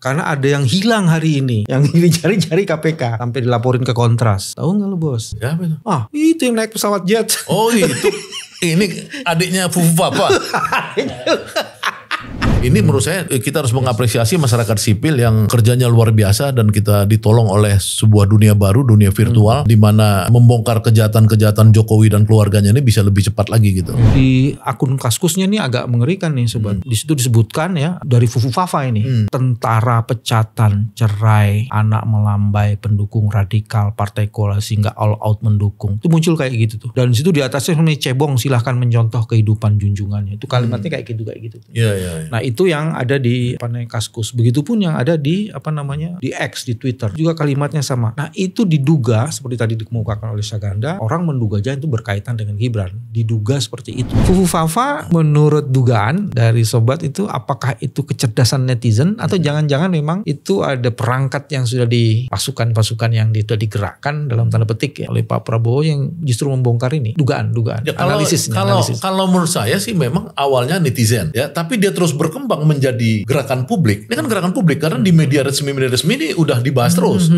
Karena ada yang hilang hari ini, yang dicari-cari KPK sampai dilaporin ke Kontras. Tahu nggak lo bos? Siapa itu? Ah, itu yang naik pesawat jet. Oh itu, ini adiknya Fufu Papa. Ini menurut saya kita harus mengapresiasi masyarakat sipil yang kerjanya luar biasa dan kita ditolong oleh sebuah dunia baru, dunia virtual, di mana membongkar kejahatan-kejahatan Jokowi dan keluarganya ini bisa lebih cepat lagi gitu. Di akun Kaskusnya ini agak mengerikan nih sobat. Di situ disebutkan ya dari Fufu Fafa ini, tentara pecatan, cerai, anak melambai, pendukung radikal, partai koalisi nggak all out mendukung. Itu muncul kayak gitu tuh. Dan di situ di atasnya namanya cebong, silahkan mencontoh kehidupan junjungannya. Itu kalimatnya kayak gitu. Iya. Nah itu yang ada di Kaskus. Begitupun yang ada di di X, di Twitter juga kalimatnya sama. Nah itu diduga seperti tadi dikemukakan oleh Saganda, orang menduga aja itu berkaitan dengan Gibran. Diduga seperti itu. Fufu Fafa menurut dugaan dari sobat itu, apakah itu kecerdasan netizen atau jangan-jangan memang itu ada perangkat yang sudah di pasukan-pasukan yang sudah digerakkan dalam tanda petik ya oleh Pak Prabowo yang justru membongkar ini. Dugaan. Ya, Analisis. Kalau menurut saya sih memang awalnya netizen ya, tapi dia terus berkembang menjadi gerakan publik. Ini kan gerakan publik karena di media resmi ini udah dibahas terus.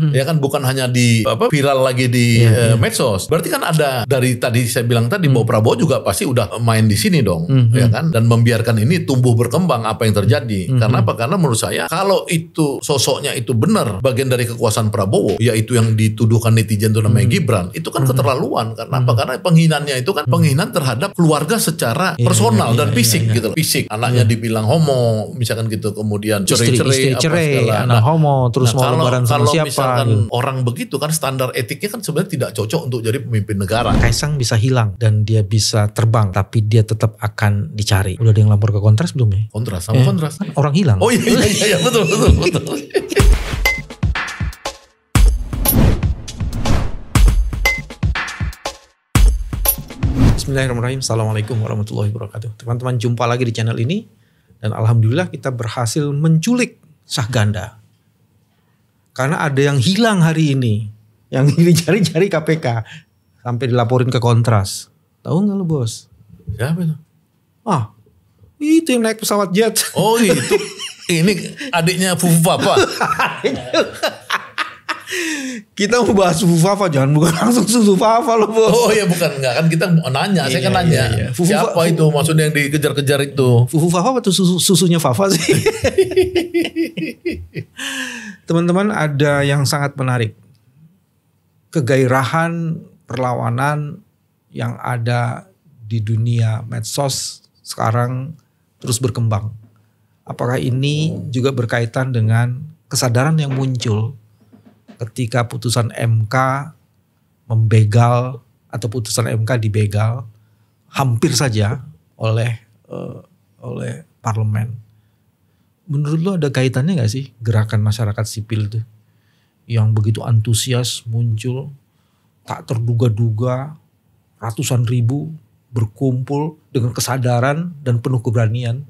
Ya kan, bukan hanya di viral lagi di medsos. Berarti kan ada dari tadi saya bilang tadi bahwa Prabowo juga pasti udah main di sini dong, ya kan, dan membiarkan ini tumbuh berkembang apa yang terjadi. Karena apa? Karena menurut saya kalau itu sosoknya itu benar bagian dari kekuasaan Prabowo, yaitu yang dituduhkan netizen itu namanya Gibran, itu kan keterlaluan. Karena apa? Karena penghinanya itu kan penghinaan terhadap keluarga secara personal dan fisik gitu loh. Fisik, anaknya dibilang homo misalkan gitu, kemudian cerai, anak homo, terus mau lebaran sama siapa. Misalkan orang begitu kan standar etiknya kan sebenarnya tidak cocok untuk jadi pemimpin negara. Kaisang bisa hilang dan dia bisa terbang, tapi dia tetap akan dicari. Udah ada yang lapor ke Kontras belum ya? Kontras. Kan orang hilang. Oh iya betul. Bismillahirrahmanirrahim. Assalamualaikum warahmatullahi wabarakatuh. Teman-teman, jumpa lagi di channel ini. Dan alhamdulillah kita berhasil menculik Saganda. Karena ada yang hilang hari ini, yang dicari-cari KPK sampai dilaporin ke Kontras. Tahu nggak lo bos? Siapa itu? Ah, itu yang naik pesawat jet. Oh itu, ini adiknya Fufu Papa. Kita mau bahas Fufu Fafa, jangan bukan langsung susu Fafa lo bos. Oh iya, bukan, enggak kan kita nanya, saya kan nanya. Iya. Siapa itu maksudnya yang dikejar-kejar itu? Fufu Fafa atau susunya Fafa sih? Teman-teman, ada yang sangat menarik. Kegairahan perlawanan yang ada di dunia medsos sekarang terus berkembang. Apakah ini juga berkaitan dengan kesadaran yang muncul ketika putusan MK membegal atau putusan MK dibegal hampir saja oleh parlemen. Menurut lo ada kaitannya gak sih gerakan masyarakat sipil itu yang begitu antusias muncul, tak terduga-duga ratusan ribu berkumpul dengan kesadaran dan penuh keberanian?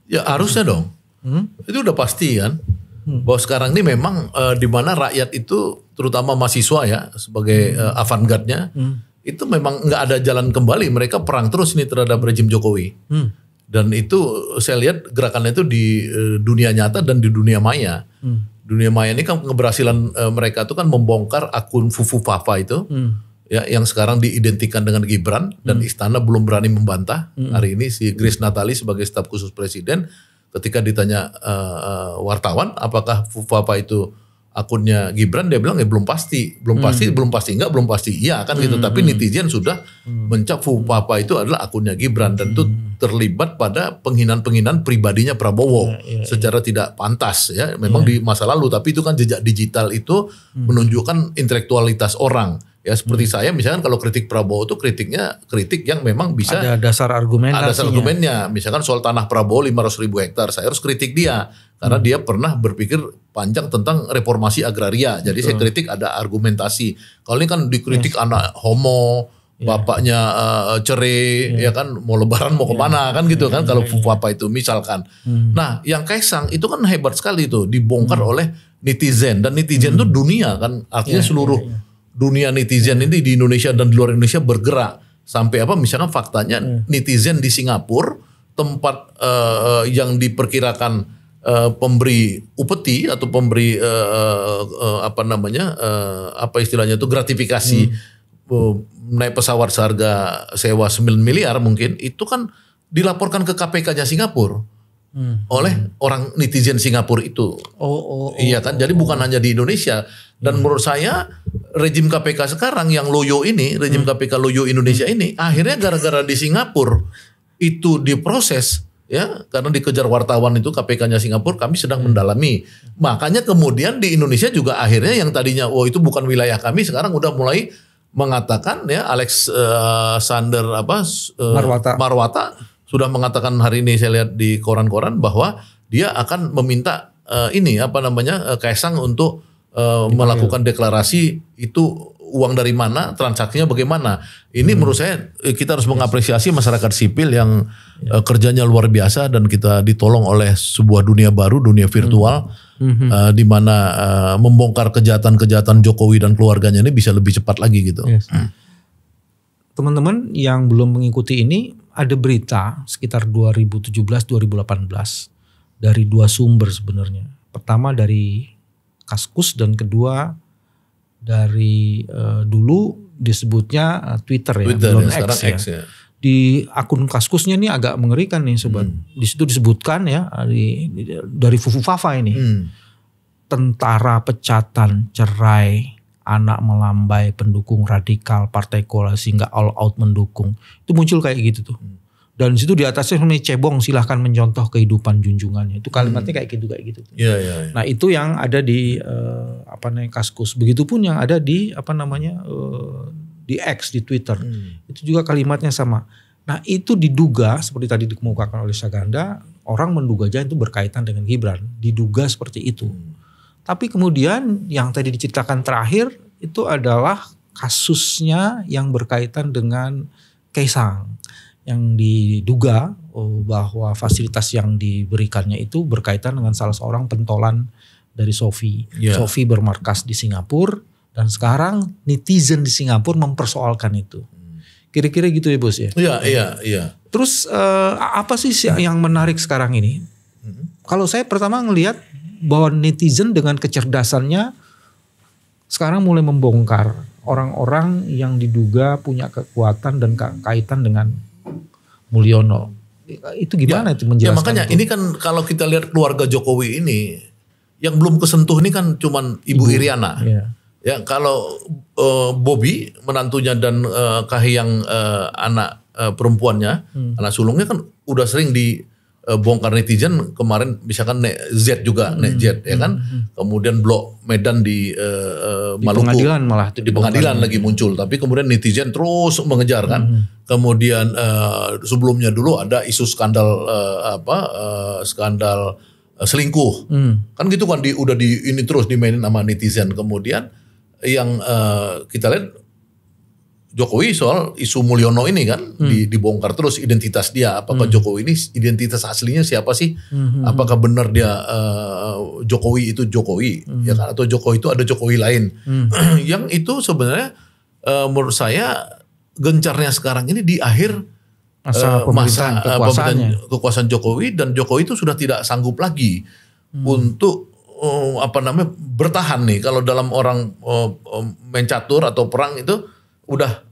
Ya harusnya dong. Itu udah pasti kan. Bahwa sekarang ini memang di mana rakyat itu terutama mahasiswa ya sebagai avant-garde-nya itu memang nggak ada jalan kembali, mereka perang terus ini terhadap rejim Jokowi. Dan itu saya lihat gerakannya itu di dunia nyata dan di dunia maya. Dunia maya ini kan keberhasilan mereka itu kan membongkar akun Fufu Fafa itu ya, yang sekarang diidentikan dengan Gibran dan istana belum berani membantah. Hari ini si Grace Natali sebagai staf khusus presiden ketika ditanya wartawan apakah Fufu Fafa itu akunnya Gibran, dia bilang ya belum pasti iya kan gitu. Tapi netizen sudah mencap Fufu Fafa itu adalah akunnya Gibran dan itu terlibat pada penghinaan pribadinya Prabowo secara tidak pantas ya. Memang di masa lalu, tapi itu kan jejak digital itu menunjukkan intelektualitas orang. Ya seperti saya misalkan kalau kritik Prabowo itu kritik yang memang bisa ada dasar argumenasinya. Ada dasar argumennya. Misalkan soal tanah Prabowo 500.000 hektar, saya harus kritik dia karena dia pernah berpikir panjang tentang reformasi agraria. Jadi saya kritik ada argumentasi. Kalau ini kan dikritik anak homo, bapaknya cerai, ya kan mau lebaran mau kemana kan gitu kan kalau Fufu Fafa itu misalkan. Nah yang Kaisang itu kan hebat sekali itu dibongkar oleh netizen, dan netizen itu dunia kan, artinya seluruh dunia netizen ini di Indonesia dan di luar Indonesia bergerak sampai apa misalkan faktanya netizen di Singapura tempat yang diperkirakan pemberi upeti atau pemberi apa istilahnya itu gratifikasi naik pesawat seharga sewa 9 miliar mungkin itu kan dilaporkan ke KPK-nya Singapura oleh orang netizen Singapura itu. Iya kan, jadi bukan hanya di Indonesia. Dan menurut saya rejim KPK sekarang yang loyo ini, rejim KPK loyo Indonesia ini, akhirnya gara-gara di Singapura itu diproses, ya karena dikejar wartawan itu KPK-nya Singapura, kami sedang mendalami. Makanya kemudian di Indonesia juga akhirnya yang tadinya itu bukan wilayah kami, sekarang udah mulai mengatakan ya Alexander Marwata sudah mengatakan hari ini saya lihat di koran-koran bahwa dia akan meminta Kaisang untuk melakukan deklarasi itu uang dari mana, transaksinya bagaimana. Ini menurut saya kita harus mengapresiasi masyarakat sipil yang kerjanya luar biasa dan kita ditolong oleh sebuah dunia baru, dunia virtual di mana membongkar kejahatan-kejahatan Jokowi dan keluarganya ini bisa lebih cepat lagi gitu. Teman-teman yang belum mengikuti ini, ada berita sekitar 2017-2018 dari dua sumber sebenarnya. Pertama dari Kaskus dan kedua dari dulu disebutnya Twitter ya, belum X ya. Di akun Kaskusnya ini agak mengerikan nih sobat. Di situ disebutkan ya dari Fufu Fafa ini. Tentara pecatan, cerai, anak melambai, pendukung radikal, partai koalisi nggak all out mendukung. Itu muncul kayak gitu tuh. Dan di situ di atasnya namanya cebong, silahkan mencontoh kehidupan junjungannya. Itu kalimatnya kayak gitu. Iya. Nah itu yang ada di Kaskus. Begitupun yang ada di di X, di Twitter. Itu juga kalimatnya sama. Nah itu diduga seperti tadi dikemukakan oleh Saganda, orang menduga aja itu berkaitan dengan Gibran. Diduga seperti itu. Tapi kemudian yang tadi diceritakan terakhir itu adalah kasusnya yang berkaitan dengan Kaisang. Yang diduga bahwa fasilitas yang diberikannya itu berkaitan dengan salah seorang pentolan dari Sophie. Sophie bermarkas di Singapura dan sekarang netizen di Singapura mempersoalkan itu. Kira-kira gitu ya bos ya? Iya. Terus apa sih yang menarik sekarang ini? Kalau saya pertama ngelihat bahwa netizen dengan kecerdasannya sekarang mulai membongkar orang-orang yang diduga punya kekuatan dan kaitan dengan Mulyono. Itu gimana itu menjelaskan? Ya makanya itu? Ini kan kalau kita lihat keluarga Jokowi ini yang belum kesentuh ini kan cuman Ibu Iriana. Ya kalau Bobby menantunya dan Kahiyang anak perempuannya, anak sulungnya kan udah sering dibongkar netizen kemarin, misalkan Nek Z juga, Nek Z ya kan. Kemudian blok Medan di Maluku. Pengadilan malah di pengadilan lagi muncul, tapi kemudian netizen terus mengejar kan. Kemudian sebelumnya dulu ada isu skandal skandal selingkuh. Kan gitu kan udah ini terus dimainin sama netizen. Kemudian yang kita lihat Jokowi soal isu Mulyono ini kan dibongkar terus identitas dia. Apakah Jokowi ini identitas aslinya siapa sih? Apakah benar dia Jokowi itu Jokowi ya kan? Atau Jokowi itu ada Jokowi lain? Yang itu sebenarnya menurut saya gencarnya sekarang ini di akhir masa kekuasaan Jokowi, dan Jokowi itu sudah tidak sanggup lagi untuk bertahan nih. Kalau dalam orang main catur atau perang itu udah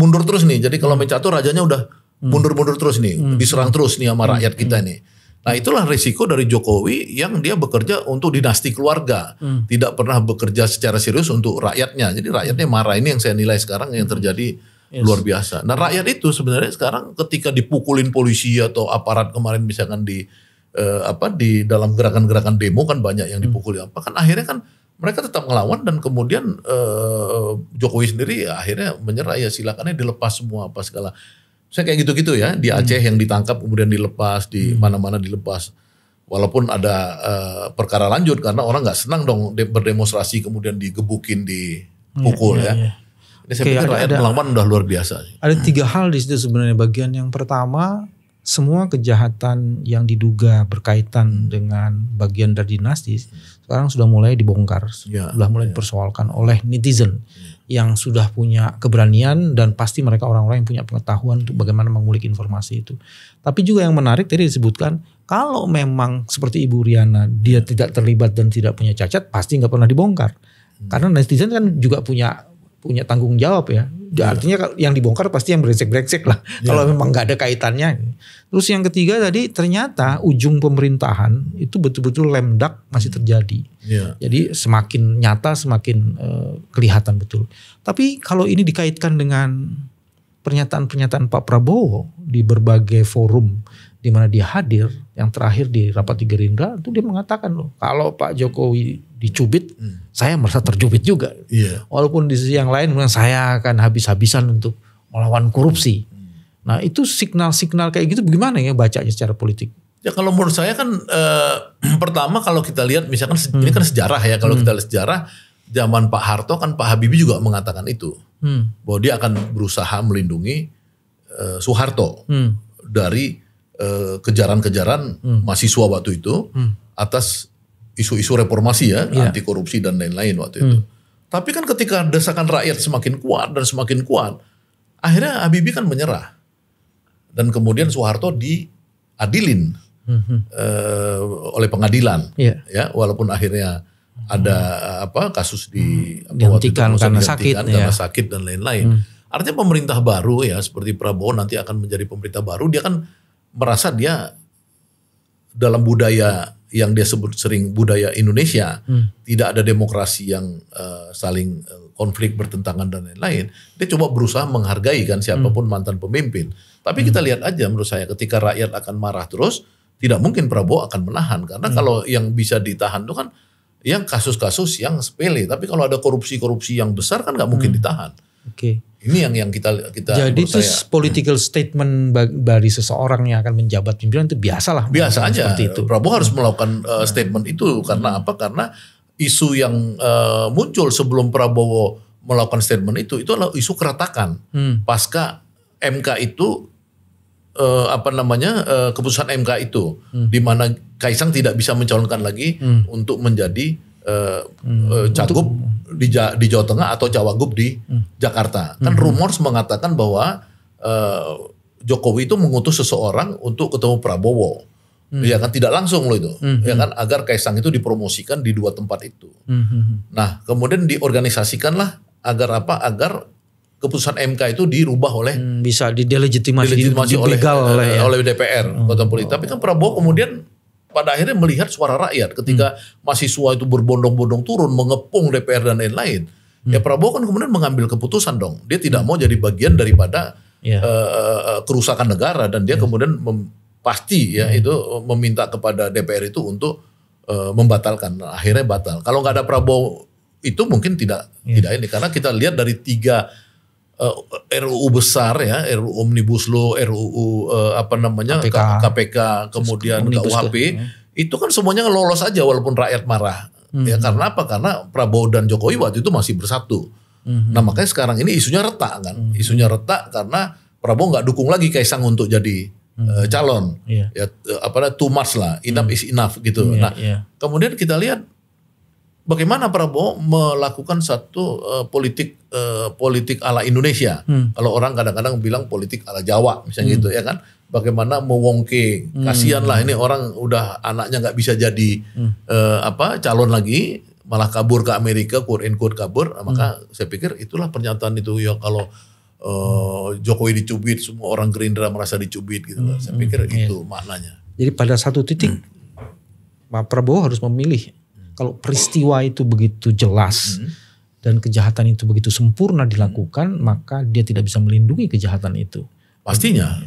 mundur terus nih. Jadi kalau main catur rajanya udah mundur-mundur terus nih, diserang terus nih sama rakyat kita nih. Nah itulah risiko dari Jokowi yang dia bekerja untuk dinasti keluarga, tidak pernah bekerja secara serius untuk rakyatnya. Jadi rakyatnya marah. Ini yang saya nilai sekarang yang terjadi luar biasa. Nah rakyat itu sebenarnya sekarang ketika dipukulin polisi atau aparat kemarin misalkan di dalam gerakan-gerakan demo kan banyak yang dipukuli kan akhirnya kan mereka tetap ngelawan, dan kemudian Jokowi sendiri ya akhirnya menyerah, ya silakannya dilepas semua apa segala. Saya kayak gitu-gitu ya, di Aceh yang ditangkap kemudian dilepas, di mana-mana dilepas. Walaupun ada perkara lanjut karena orang nggak senang dong berdemonstrasi kemudian digebukin, dipukul ya. Ini saya pikir rakyat melawan udah luar biasa. Ada 3 hal di situ sebenarnya. Bagian yang pertama semua kejahatan yang diduga berkaitan dengan bagian dari dinasti sekarang sudah mulai dibongkar, sudah mulai dipersoalkan oleh netizen yang sudah punya keberanian dan pasti mereka orang-orang yang punya pengetahuan untuk bagaimana mengulik informasi itu. Tapi juga yang menarik tadi disebutkan kalau memang seperti Ibu Riana dia tidak terlibat dan tidak punya cacat pasti nggak pernah dibongkar. Karena netizen kan juga punya tanggung jawab ya. Artinya yang dibongkar pasti yang brengsek-brengsek lah. Kalau memang nggak ada kaitannya. Terus yang ketiga tadi ternyata ujung pemerintahan itu betul-betul lemdak masih terjadi. Jadi semakin nyata semakin kelihatan betul. Tapi kalau ini dikaitkan dengan pernyataan-pernyataan Pak Prabowo di berbagai forum di mana dia hadir, yang terakhir di rapat di Gerindra itu dia mengatakan loh, kalau Pak Jokowi dicubit, saya merasa tercubit juga. Walaupun di sisi yang lain saya akan habis-habisan untuk melawan korupsi. Nah itu signal-signal kayak gitu bagaimana ya bacanya secara politik? Ya kalau menurut saya kan pertama kalau kita lihat misalkan ini kan sejarah ya, kalau kita lihat sejarah zaman Pak Harto kan Pak Habibie juga mengatakan itu. Bahwa dia akan berusaha melindungi Soeharto dari kejaran-kejaran mahasiswa waktu itu atas isu-isu reformasi ya, anti korupsi dan lain-lain waktu itu. Tapi kan ketika desakan rakyat semakin kuat dan semakin kuat, akhirnya Habibie kan menyerah. Dan kemudian Soeharto diadilin oleh pengadilan. Ya, walaupun akhirnya ada kasus dihentikan karena sakit dan lain-lain. Artinya pemerintah baru ya seperti Prabowo nanti akan menjadi pemerintah baru, dia kan merasa dia dalam budaya yang dia sebut sering budaya Indonesia, tidak ada demokrasi yang saling konflik bertentangan dan lain-lain. Dia coba berusaha menghargai kan siapapun mantan pemimpin. Tapi kita lihat aja menurut saya ketika rakyat akan marah terus, tidak mungkin Prabowo akan menahan. Karena kalau yang bisa ditahan itu kan yang kasus-kasus yang sepele. Tapi kalau ada korupsi-korupsi yang besar kan nggak mungkin ditahan. Ini yang kita jadi itu political statement dari seseorang yang akan menjabat pimpinan itu biasa aja itu. Prabowo harus melakukan statement itu karena apa? Karena isu yang muncul sebelum Prabowo melakukan statement itu adalah isu keretakan pasca MK itu keputusan MK itu di mana Kaisang tidak bisa mencalonkan lagi untuk menjadi cagup di Jawa Tengah atau cawagup di Jakarta. Kan rumors mengatakan bahwa Jokowi itu mengutus seseorang untuk ketemu Prabowo. Ya kan tidak langsung loh itu. Ya kan agar Kaisang itu dipromosikan di dua tempat itu. Nah, kemudian diorganisasikanlah agar apa? Agar keputusan MK itu dirubah oleh bisa didelegitimasi oleh DPR kota politik. Tapi kan Prabowo kemudian pada akhirnya melihat suara rakyat ketika mahasiswa itu berbondong-bondong turun mengepung DPR dan lain-lain. Ya Prabowo kan kemudian mengambil keputusan dong. Dia tidak mau jadi bagian daripada kerusakan negara dan dia kemudian pasti ya itu meminta kepada DPR itu untuk membatalkan. Nah, akhirnya batal. Kalau nggak ada Prabowo itu mungkin tidak ini karena kita lihat dari 3 RUU besar ya, RUU Omnibus Law, RUU KPK, kemudian KUHP, itu kan semuanya lolos aja walaupun rakyat marah. Ya karena apa? Karena Prabowo dan Jokowi waktu itu masih bersatu. Nah makanya sekarang ini isunya retak kan. Isunya retak karena Prabowo nggak dukung lagi Kaisang untuk jadi calon. Ya too much lah, enough is enough gitu. Kemudian kita lihat bagaimana Prabowo melakukan satu politik ala Indonesia. Kalau orang kadang-kadang bilang politik ala Jawa misalnya gitu ya kan. Bagaimana mewongke, kasihan lah ini orang udah anaknya nggak bisa jadi calon lagi, malah kabur ke Amerika, quote and quote kabur. Maka saya pikir itulah pernyataan itu ya kalau Jokowi dicubit, semua orang Gerindra merasa dicubit gitu. Saya pikir itu maknanya. Jadi pada satu titik Pak Prabowo harus memilih. Kalau peristiwa itu begitu jelas dan kejahatan itu begitu sempurna dilakukan, maka dia tidak bisa melindungi kejahatan itu. Pastinya.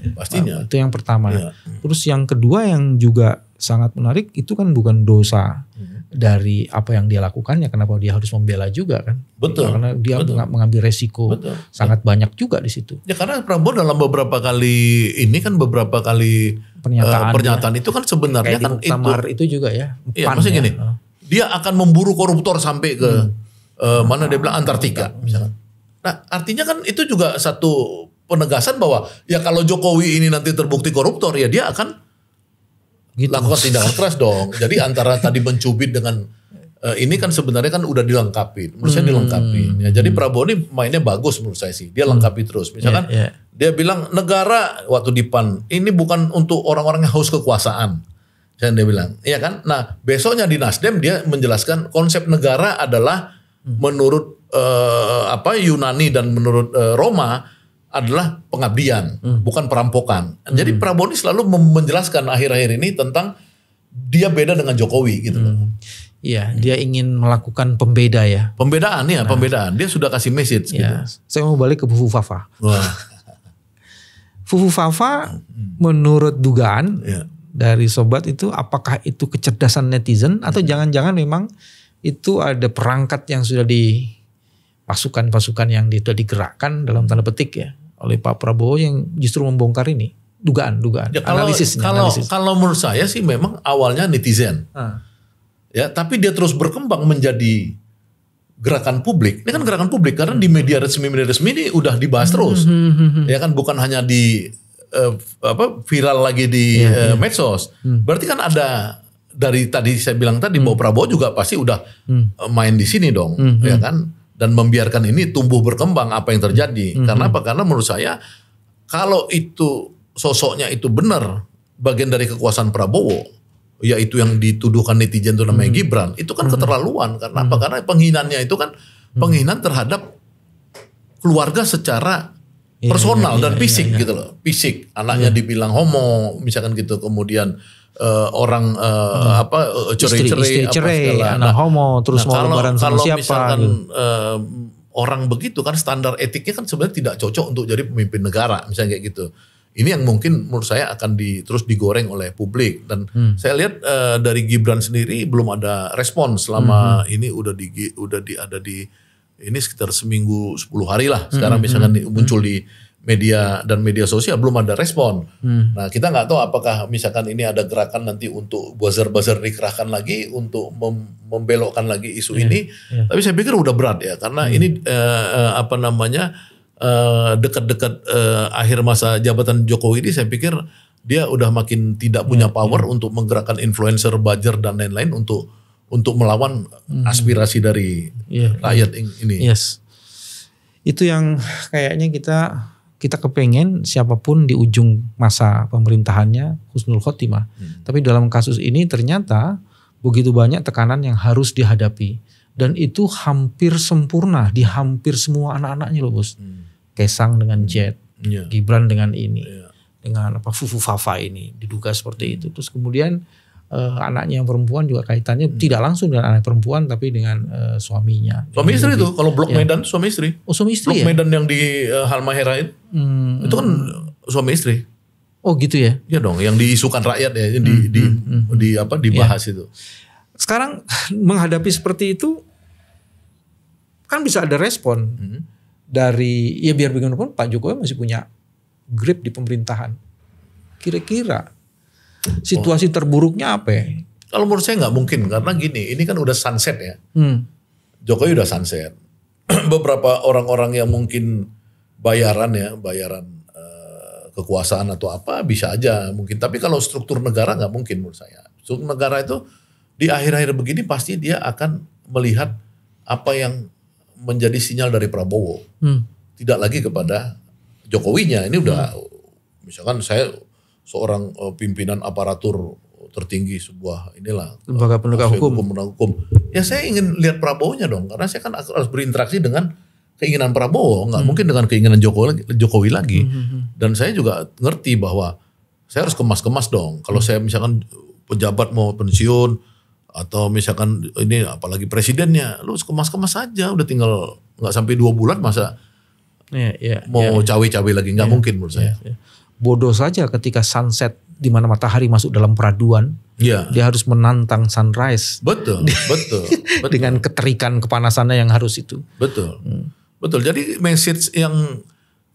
Itu yang pertama. Terus yang kedua yang juga sangat menarik itu kan bukan dosa dari apa yang dia lakukan ya, kenapa dia harus membela juga kan? Betul. Karena dia mengambil resiko sangat banyak juga di situ. Ya karena Prabowo dalam beberapa kali pernyataan itu kan sebenarnya kan itu juga ya. Iya, maksudnya gini. Dia akan memburu koruptor sampai ke mana dia bilang Antartika misalkan. Nah, artinya kan itu juga satu penegasan bahwa ya kalau Jokowi ini nanti terbukti koruptor ya dia akan lakukan tindakan keras dong. Jadi antara tadi mencubit dengan ini kan sebenarnya kan udah dilengkapi. Menurut saya dilengkapi. Ya, jadi Prabowo ini mainnya bagus menurut saya sih. Dia lengkapi terus. Misalkan dia bilang negara waktu di PAN ini bukan untuk orang-orang yang haus kekuasaan. Dia bilang, iya kan? Nah, besoknya di Nasdem dia menjelaskan konsep negara adalah menurut Yunani dan menurut Roma adalah pengabdian, bukan perampokan. Jadi Prabowo ini selalu menjelaskan akhir-akhir ini tentang dia beda dengan Jokowi gitu loh. Iya, dia ingin melakukan pembeda ya. Pembedaan ya, pembedaan. Dia sudah kasih message gitu. Saya mau balik ke Fufu Fafa. Fufu Fafa menurut dugaan dari sobat itu apakah itu kecerdasan netizen atau jangan-jangan memang itu ada perangkat yang sudah di pasukan-pasukan yang sudah digerakkan dalam tanda petik ya oleh Pak Prabowo yang justru membongkar ini. Dugaan, ya, analisis. Kalau menurut saya sih memang awalnya netizen. Ya, tapi dia terus berkembang menjadi gerakan publik. Ini kan gerakan publik karena di media resmi ini udah dibahas terus. Ya kan bukan hanya di viral lagi di medsos. Berarti kan ada dari tadi saya bilang tadi bahwa Prabowo juga pasti udah main di sini dong, ya kan? Dan membiarkan ini tumbuh berkembang apa yang terjadi. Karena apa? Karena menurut saya kalau itu sosoknya itu benar bagian dari kekuasaan Prabowo, yaitu yang dituduhkan netizen itu namanya Gibran, itu kan keterlaluan. Karena apa? Karena penghinanya itu kan penghinaan terhadap keluarga secara personal dan fisik gitu loh. Fisik, anaknya dibilang homo misalkan gitu, kemudian orang cerai, anak homo, terus mau lebaran sama siapa. Misalkan orang begitu kan standar etiknya kan sebenarnya tidak cocok untuk jadi pemimpin negara misalnya kayak gitu. Ini yang mungkin menurut saya akan terus digoreng oleh publik. Dan saya lihat dari Gibran sendiri belum ada respon selama ini ada di ini sekitar seminggu 10 hari lah. Sekarang misalkan muncul di media dan media sosial belum ada respon. Nah kita nggak tahu apakah misalkan ini ada gerakan nanti untuk buzzer dikerahkan lagi untuk membelokkan lagi isu ini. Tapi saya pikir udah berat ya karena ini dekat-dekat akhir masa jabatan Jokowi ini saya pikir dia udah makin tidak punya power untuk menggerakkan influencer, buzzer dan lain-lain untuk melawan aspirasi dari rakyat ini. Yes. Itu yang kayaknya kita kepengen siapapun di ujung masa pemerintahannya husnul khotimah. Tapi dalam kasus ini ternyata begitu banyak tekanan yang harus dihadapi dan itu hampir sempurna di hampir semua anak-anaknya loh bos. Kaisang dengan Jet, Gibran dengan ini, dengan Fufu Fafa ini diduga seperti itu. Terus kemudian anaknya yang perempuan juga kaitannya tidak langsung dengan anak perempuan tapi dengan suaminya. Suami istri itu kalau Blok Medan suami istri. Oh suami istri Blok Medan yang di Halmahera itu kan suami istri. Oh gitu ya? Ya dong, yang diisukan rakyat ya, dibahas itu. Sekarang menghadapi seperti itu kan bisa ada respon. Dari ya biar bagaimanapun Pak Jokowi masih punya grip di pemerintahan. Kira-kira situasi terburuknya apa ya? Kalau menurut saya nggak mungkin karena gini, ini kan udah sunset ya. Jokowi udah sunset. Beberapa orang-orang yang mungkin bayaran kekuasaan atau apa bisa aja mungkin. Tapi kalau struktur negara nggak mungkin menurut saya. Struktur negara itu di akhir-akhir begini pasti dia akan melihat apa yang menjadi sinyal dari Prabowo, tidak lagi kepada Jokowinya. Ini udah, misalkan saya seorang pimpinan aparatur tertinggi sebuah lembaga penegak hukum. Ya saya ingin lihat Prabowo-nya dong, karena saya kan harus berinteraksi dengan keinginan Prabowo, nggak mungkin dengan keinginan Jokowi lagi. Dan saya juga ngerti bahwa saya harus kemas-kemas dong. Kalau saya misalkan pejabat mau pensiun, atau misalkan ini apalagi presidennya, lu kemas-kemas aja, udah tinggal nggak sampai 2 bulan masa mau cawe-cawe lagi, nggak mungkin menurut saya. Bodoh saja ketika sunset di mana matahari masuk dalam peraduan, dia harus menantang sunrise. Betul. Dengan keterikan kepanasannya yang harus itu. Betul. Jadi message yang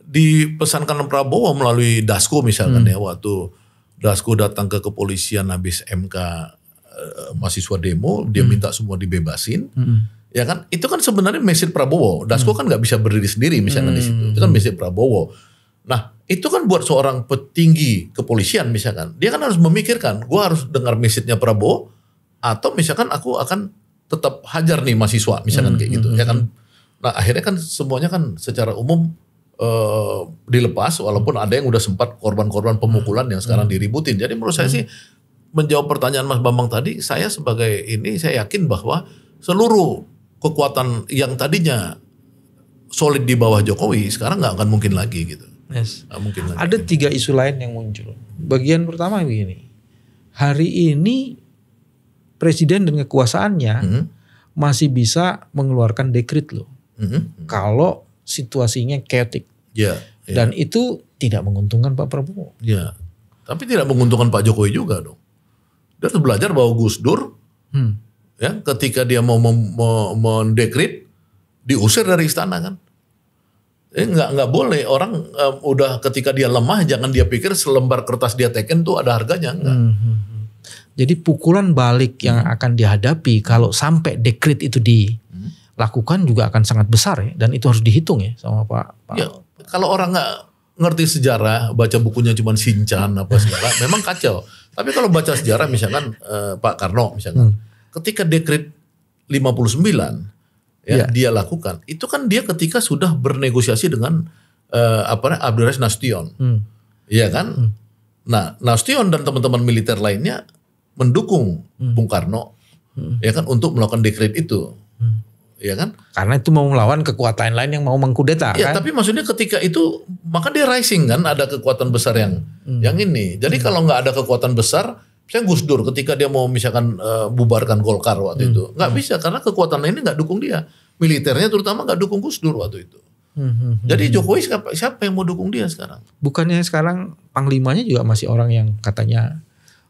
dipesankan Prabowo melalui Dasko misalkan waktu Dasko datang ke kepolisian habis MK mahasiswa demo, dia minta semua dibebasin, ya kan? Itu kan sebenarnya message Prabowo. Dasko kan nggak bisa berdiri sendiri misalnya di situ. Itu kan message Prabowo. Nah, itu kan buat seorang petinggi kepolisian misalkan, dia kan harus memikirkan, gue harus dengar message-nya Prabowo atau misalkan aku akan tetap hajar nih mahasiswa misalkan kayak gitu, ya kan. Nah, akhirnya kan semuanya kan secara umum dilepas, walaupun ada yang udah sempat korban-korban pemukulan yang sekarang diributin. Jadi menurut saya sih, menjawab pertanyaan Mas Bambang tadi, saya sebagai ini saya yakin bahwa seluruh kekuatan yang tadinya solid di bawah Jokowi sekarang nggak akan mungkin lagi gitu. Yes. Nggak mungkin lagi. Ada 3 isu lain yang muncul. Bagian pertama begini, hari ini presiden dan kekuasaannya masih bisa mengeluarkan dekret loh. Kalau situasinya chaotic. Ya. Dan itu tidak menguntungkan Pak Prabowo. Ya. Tapi tidak menguntungkan Pak Jokowi juga dong. Dia harus belajar bahwa Gus Dur, ya, ketika dia mau mendekret, diusir dari istana kan. Nggak boleh orang udah ketika dia lemah, jangan dia pikir selembar kertas dia teken tuh ada harganya, enggak. Jadi pukulan balik yang akan dihadapi kalau sampai dekret itu dilakukan juga akan sangat besar ya, dan itu harus dihitung ya sama Pak. Ya, kalau orang nggak ngerti sejarah, baca bukunya cuma Shinchan apa segala, memang kacau. Tapi kalau baca sejarah misalkan Pak Karno misalkan, ketika dekret 59 dia lakukan, itu kan dia ketika sudah bernegosiasi dengan Abdurrahman Nasution, iya kan? Nah, Nasution dan teman-teman militer lainnya mendukung Bung Karno, ya kan, untuk melakukan dekret itu, ya kan? Karena itu mau melawan kekuatan lain yang mau mengkudeta. Ya, kan? tapi maksudnya ketika itu, maka dia rising kan, ada kekuatan besar yang ini. Jadi kalau nggak ada kekuatan besar, misalnya Gus Dur ketika dia mau misalkan bubarkan Golkar waktu itu, nggak bisa karena kekuatan lainnya nggak dukung dia. Militernya terutama nggak dukung Gus Dur waktu itu. Jadi Jokowi siapa yang mau dukung dia sekarang? Bukannya sekarang panglimanya juga masih orang yang katanya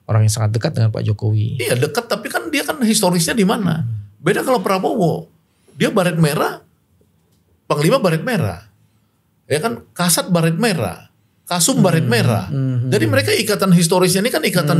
orang yang sangat dekat dengan Pak Jokowi. Iya dekat, tapi kan dia kan historisnya di mana? Beda kalau Prabowo, dia baret merah, Panglima baret merah, ya kan, Kasat baret merah, Kasum baret merah. Jadi mereka ikatan historisnya ini kan ikatan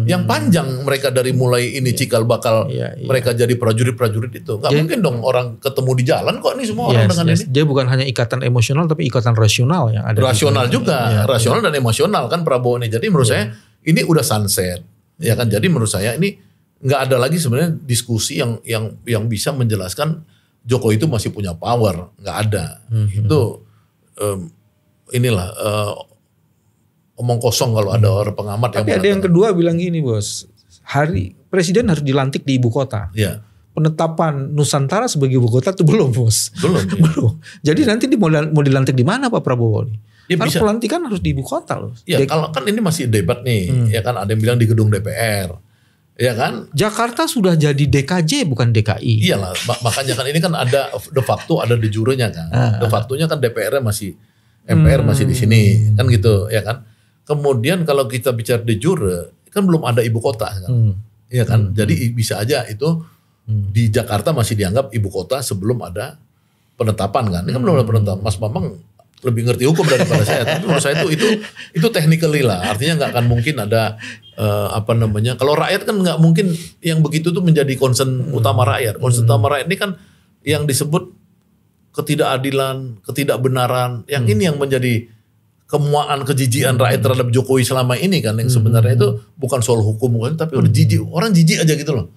yang panjang, mereka dari mulai ini cikal bakal mereka jadi prajurit-prajurit itu. Gak mungkin dong orang ketemu di jalan kok ini semua orang dengan ini. Dia bukan hanya ikatan emosional tapi ikatan rasional yang ada. Rasional juga, rasional dan emosional kan Prabowo ini. Jadi menurut saya ini udah sunset, ya kan. Jadi menurut saya ini nggak ada lagi sebenarnya diskusi yang bisa menjelaskan Jokowi itu masih punya power, nggak ada. Itu inilah omong kosong kalau ada orang pengamat. Tapi ada yang kedua bilang gini bos, presiden harus dilantik di ibu kota. Ya. Penetapan Nusantara sebagai ibu kota itu belum bos. Belum. Belum. Jadi nanti mau dilantik di mana Pak Prabowo nih? Ya, harus bisa. pelantikan harus di ibu kota loh. Ya kalau kan ini masih debat nih, ya kan, ada yang bilang di gedung DPR, ya kan. Jakarta sudah jadi DKJ bukan DKI. Iyalah, makanya kan ini kan ada de facto, ada de jure-nya kan. De facto-nya kan DPR-nya masih, MPR masih di sini, kan gitu, ya kan. Kemudian kalau kita bicara de jure, kan belum ada ibu kota kan. Ya kan. Jadi bisa aja itu di Jakarta masih dianggap ibu kota sebelum ada penetapan kan. Ini kan belum ada penetapan. Mas Bambang lebih ngerti hukum daripada saya. Tapi menurut saya itu technically lah. Artinya nggak akan mungkin ada kalau rakyat kan nggak mungkin yang begitu tuh menjadi concern utama rakyat. Concern utama rakyat ini kan yang disebut ketidakadilan, ketidakbenaran. Yang ini yang menjadi kemuaan, kejijian rakyat terhadap Jokowi selama ini kan, yang sebenarnya itu bukan soal hukum bukan, tapi udah jijik, orang jijik aja gitu loh.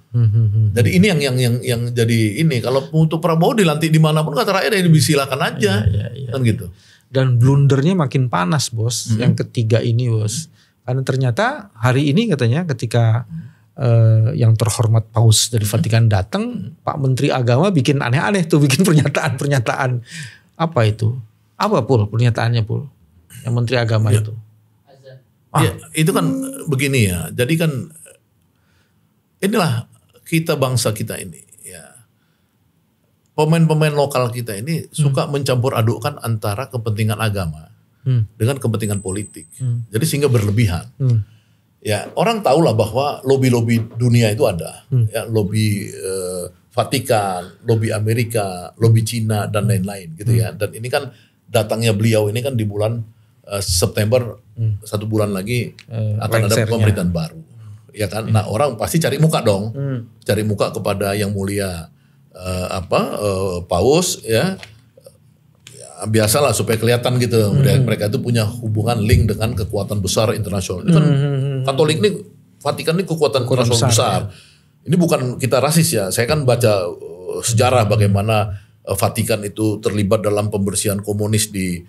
Jadi ini yang jadi ini. Kalau untuk Prabowo dilantik dimanapun kata rakyat ya silakan aja, kan gitu. Dan blundernya makin panas bos, yang ketiga ini bos, karena ternyata hari ini katanya ketika yang terhormat Paus dari Vatikan datang, Pak Menteri Agama bikin aneh-aneh tuh, bikin pernyataan apa itu? Apa Pul pernyataannya Pul? Yang Menteri Agama itu. Ya, itu kan begini ya. Jadi kan inilah kita bangsa kita ini ya. Pemain-pemain lokal kita ini suka mencampur adukkan antara kepentingan agama dengan kepentingan politik. Jadi sehingga berlebihan. Ya, orang tahulah bahwa lobby-lobby dunia itu ada. Ya, lobby Vatikan, lobby Amerika, lobby Cina dan lain-lain gitu ya. Dan ini kan datangnya beliau ini kan di bulan September, 1 bulan lagi akan ada pemerintahan baru, ya kan. Nah orang pasti cari muka dong, cari muka kepada yang mulia Paus ya biasalah supaya kelihatan gitu. Mereka itu punya hubungan link dengan kekuatan besar internasional. Ini kan Katolik ini, Vatikan ini kekuatan internasional besar. Ini bukan kita rasis ya. Saya kan baca sejarah bagaimana Vatikan itu terlibat dalam pembersihan komunis di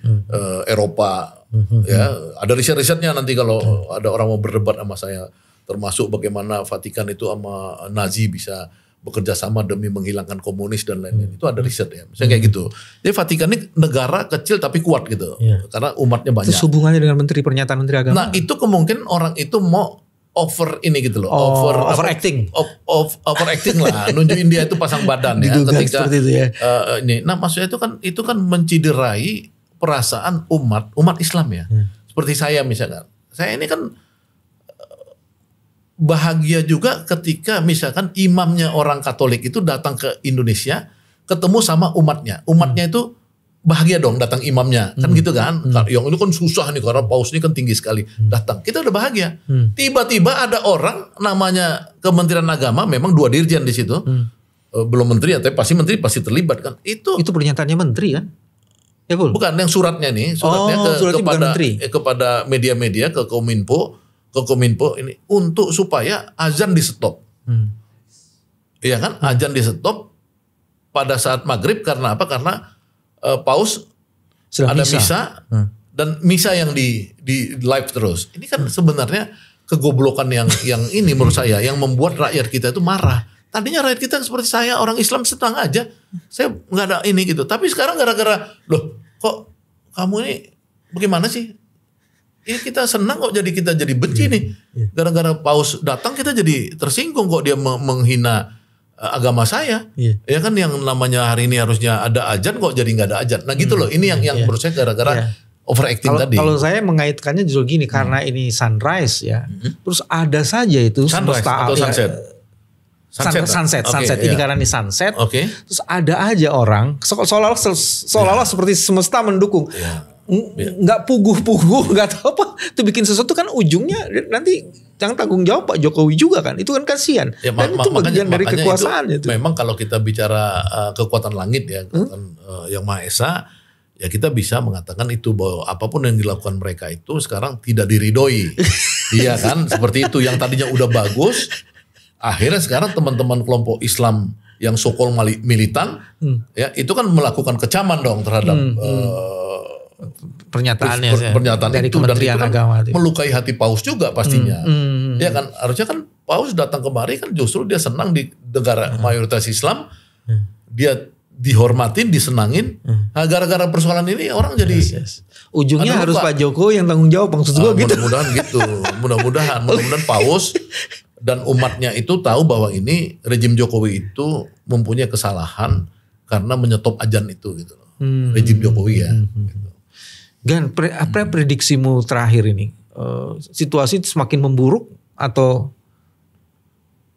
Eropa. Ya, ada riset-risetnya nanti kalau ada orang mau berdebat sama saya. Termasuk bagaimana Vatikan itu sama Nazi bisa bekerja sama demi menghilangkan komunis dan lain-lain. Itu ada riset ya. Misalnya kayak gitu. Jadi Vatikan ini negara kecil tapi kuat gitu. Karena umatnya banyak. Terus hubungannya dengan pernyataan Menteri Agama? Nah itu kemungkinan orang itu mau over ini gitu loh. Overacting. Overacting lah. Nunjukin dia itu pasang badan ya. Ketika seperti itu ya. Ini. Nah maksudnya itu kan menciderai perasaan umat Islam ya. Seperti saya misalkan. Saya ini kan bahagia juga ketika misalkan imamnya orang Katolik itu datang ke Indonesia ketemu sama umatnya. Umatnya itu bahagia dong datang imamnya. Kan gitu kan. Yang ini kan susah nih karena paus ini kan tinggi sekali. Datang. Kita udah bahagia. Tiba-tiba ada orang namanya Kementerian Agama, memang 2 dirjen di situ. Belum menteri ya, tapi menteri pasti terlibat kan. Itu pernyataannya menteri kan? Ya, bukan yang suratnya nih. Suratnya kepada media-media, ke Kominfo ini untuk supaya azan di stop. Iya kan? Azan di stop pada saat maghrib karena apa? Karena paus sedang ada misa dan misa yang di live terus. Ini kan sebenarnya kegoblokan yang ini menurut saya yang membuat rakyat kita itu marah. Tadinya rakyat kita seperti saya orang Islam senang aja. Saya nggak ada ini gitu. Tapi sekarang gara-gara loh kok kamu ini bagaimana sih? Ini kita senang kok kita jadi benci nih. Gara-gara paus datang kita jadi tersinggung kok dia menghina agama saya. Ya kan yang namanya hari ini harusnya ada azan kok jadi nggak ada azan. Nah gitu loh. Ini yang menurut saya gara-gara overacting tadi. Kalau saya mengaitkannya justru gini karena ini sunrise ya. Terus ada saja itu sunrise atau sunset. Sunset. Ini karena ini sunset. Terus ada aja orang seolah-olah seperti semesta mendukung. Nggak puguh-puguh, nggak tahu apa. Itu bikin sesuatu kan ujungnya nanti yang tanggung jawab Pak Jokowi juga kan. Itu kan kasihan. Ya, dan itu bagian dari kekuasaan itu. Memang kalau kita bicara kekuatan langit ya, kekuatan yang Maha Esa, ya kita bisa mengatakan itu bahwa apapun yang dilakukan mereka itu sekarang tidak diridhoi. Iya kan? Seperti itu. Yang tadinya udah bagus, akhirnya sekarang teman-teman kelompok Islam yang so-called militan, ya itu kan melakukan kecaman dong terhadap pernyataan dari itu, Kementerian Agama itu melukai hati paus juga pastinya. Ya kan harusnya kan paus datang kemari kan justru dia senang di negara mayoritas Islam, dia dihormatin, disenangin. Nah, gara-gara persoalan ini orang jadi ujungnya harus Pak Jokowi yang tanggung jawab maksud gue gitu. Mudah-mudahan gitu. Mudah-mudahan paus dan umatnya itu tahu bahwa ini rejim Jokowi itu mempunyai kesalahan karena menyetop azan itu gitu. Rejim Jokowi ya. Gitu. Gan, apa prediksimu terakhir ini? Situasi semakin memburuk atau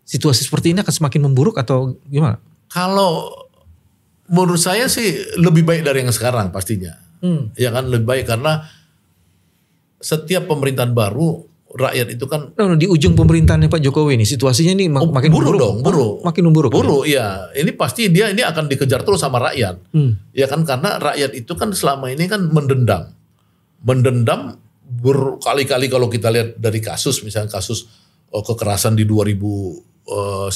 situasi seperti ini akan semakin memburuk atau gimana? Kalau menurut saya sih lebih baik dari yang sekarang pastinya. Ya kan lebih baik karena setiap pemerintahan baru rakyat itu kan di ujung pemerintahannya Pak Jokowi ini situasinya ini makin buruk dong, makin memburuk. Ya. Ini pasti dia ini akan dikejar terus sama rakyat. Ya kan karena rakyat itu kan selama ini kan mendendam berkali-kali kalau kita lihat dari kasus misalnya kasus kekerasan di 2019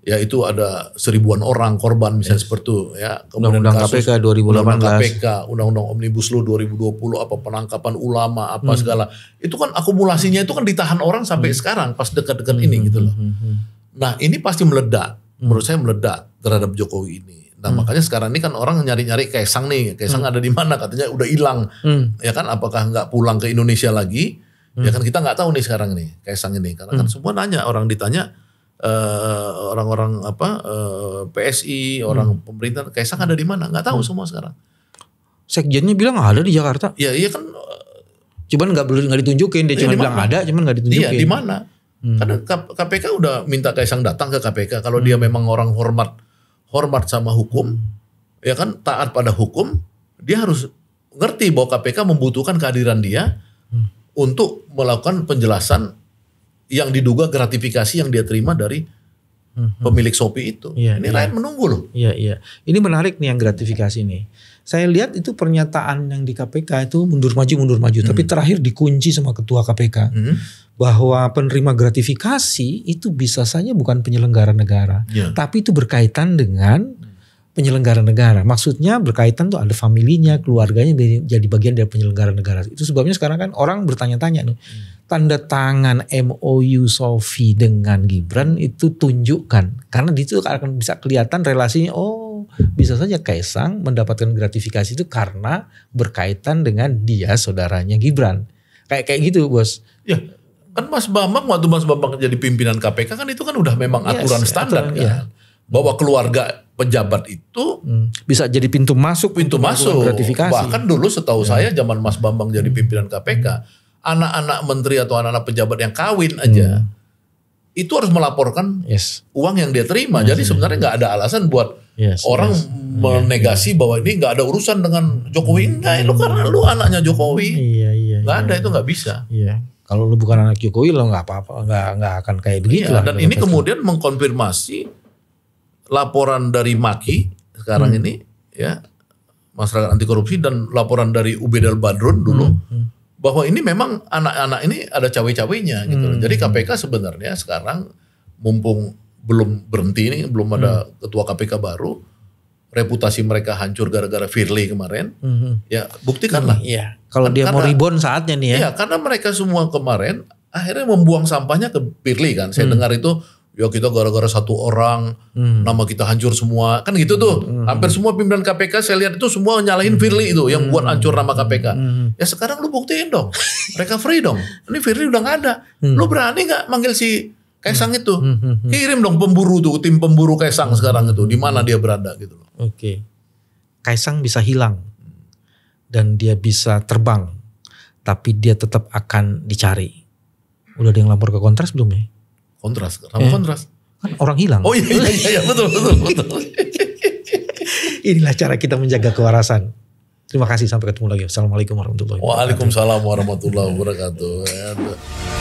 ya itu ada 1000-an orang korban misalnya seperti itu ya. Kemudian Undang-Undang KPK 2018, Undang-Undang Omnibus Law 2020 apa penangkapan ulama apa segala. Itu kan akumulasinya itu kan ditahan orang sampai sekarang pas dekat-dekat ini gitu loh. Nah, ini pasti meledak. Menurut saya meledak terhadap Jokowi ini. Nah, makanya sekarang ini kan orang nyari-nyari Kaisang nih. Kaisang ada di mana katanya udah hilang. Ya kan apakah nggak pulang ke Indonesia lagi? Ya kan kita nggak tahu nih sekarang nih Kaisang ini karena kan semua nanya orang ditanya orang-orang PSI, orang pemerintah, Kaisang ada di mana? Nggak tahu semua sekarang. Sekjennya bilang ada di Jakarta. Ya iya kan. Cuman nggak ditunjukin, dia cuma bilang ada, cuman nggak ditunjukin. Iya di mana? Karena KPK udah minta Kaisang datang ke KPK kalau dia memang orang hormat sama hukum, ya kan taat pada hukum, dia harus ngerti bahwa KPK membutuhkan kehadiran dia untuk melakukan penjelasan yang diduga gratifikasi yang dia terima dari pemilik Shopee itu. Ini rakyat menunggu loh. Iya. Ini menarik nih yang gratifikasi nih. Saya lihat itu pernyataan yang di KPK itu mundur maju. Tapi terakhir dikunci sama ketua KPK. Bahwa penerima gratifikasi itu bisa saja bukan penyelenggara negara. Tapi itu berkaitan dengan penyelenggara negara. Maksudnya berkaitan tuh ada familinya, keluarganya jadi bagian dari penyelenggara negara. Itu sebabnya sekarang kan orang bertanya-tanya nih. Tanda tangan MOU Sophie dengan Gibran itu tunjukkan. Karena di situ akan bisa kelihatan relasinya. Oh, bisa saja Kaisang mendapatkan gratifikasi itu karena berkaitan dengan dia saudaranya Gibran. Kayak gitu, Bos. Ya, kan Mas Bambang waktu Mas Bambang jadi pimpinan KPK kan itu kan udah memang aturan standar kan. Ya. Bahwa keluarga pejabat itu bisa jadi pintu masuk gratifikasi. Bahkan dulu setahu saya zaman Mas Bambang jadi pimpinan KPK, anak-anak menteri atau anak-anak pejabat yang kawin aja itu harus melaporkan uang yang dia terima. Jadi sebenarnya nggak ada alasan buat orang menegasi bahwa ini nggak ada urusan dengan Jokowi. Enggak, lu karena lu anaknya Jokowi. Nggak ada, itu nggak bisa. Kalau lu bukan anak Jokowi lo nggak apa-apa, nggak akan kayak begitu. Dan ini kemudian mengkonfirmasi laporan dari Maki sekarang ini ya, masyarakat anti korupsi, dan laporan dari Ubedal Badrun dulu bahwa ini memang anak-anak ini ada cawe-cawenya gitu. Jadi KPK sebenarnya sekarang mumpung belum berhenti ini, belum ada ketua KPK baru, reputasi mereka hancur gara-gara Firly kemarin. Ya buktikanlah. Iya. Kalau dia mau rebound saatnya nih ya. Iya, karena mereka semua kemarin akhirnya membuang sampahnya ke Firly kan. Saya dengar itu, ya kita gara-gara satu orang nama kita hancur semua. Kan gitu tuh. Hampir semua pimpinan KPK saya lihat itu semua nyalahin Firly itu yang buat hancur nama KPK. Ya sekarang lu buktiin dong. Mereka free dong. Ini Firly udah gak ada. Lu berani gak manggil si Kaisang itu? Kirim dong pemburu tuh, tim pemburu Kaisang sekarang itu. Di mana dia berada gitu loh. Oke. Kaisang bisa hilang. Dan dia bisa terbang. Tapi dia tetap akan dicari. Udah ada yang lapor ke Kontras belum ya? Kontras, kenapa Kontras? Kan orang hilang. Oh iya betul. Inilah cara kita menjaga kewarasan. Terima kasih, sampai ketemu lagi. Assalamualaikum warahmatullahi wabarakatuh. Waalaikumsalam warahmatullahi wabarakatuh.